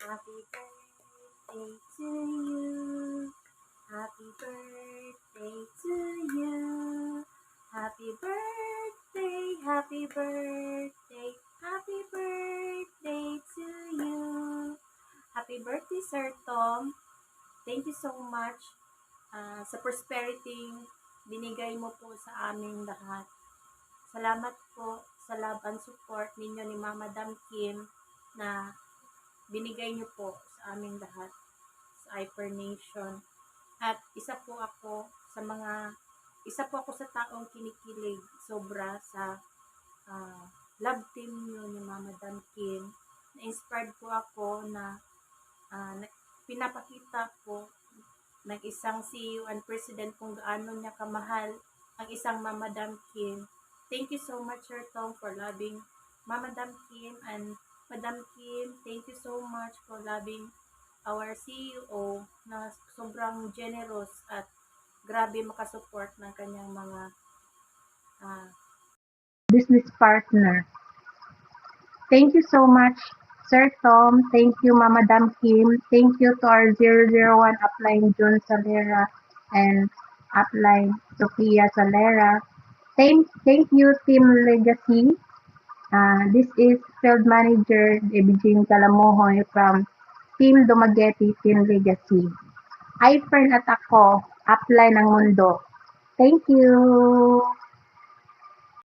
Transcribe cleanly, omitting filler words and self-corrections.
Happy birthday to you. Happy birthday to you. Happy birthday, happy birthday, happy birthday to you. Happy birthday, Sir Tom. Thank you so much sa prosperity binigay mo po sa aming lahat. Salamat po sa love and support ninyo ni Mama Dam Kim na binigay niyo po sa aming lahat sa Hyper Nation. At isa po ako sa taong kinikilig sobra sa love team niyo ni Mama Dam Kim. Na-inspired po ako na pinapakita po ng isang CEO and President kung gaano niya kamahal ang isang Mama Dam Kim. Thank you so much, Sir Tom, for loving Mama Dam Kim, and Madam Kim, thank you so much for loving our CEO na sobrang generous at grabe makasupport ng kanyang mga business partner. Thank you so much, Sir Tom. Thank you, Mama Dam Kim. Thank you to our 001 upline June Salera and upline Sophia Salera. Thank you, Team Legacy. This is Field Manager Ebijing Calamohoy from Team Dumaguete, Team Legacy. Hyper at ako, upline ng mundo. Thank you!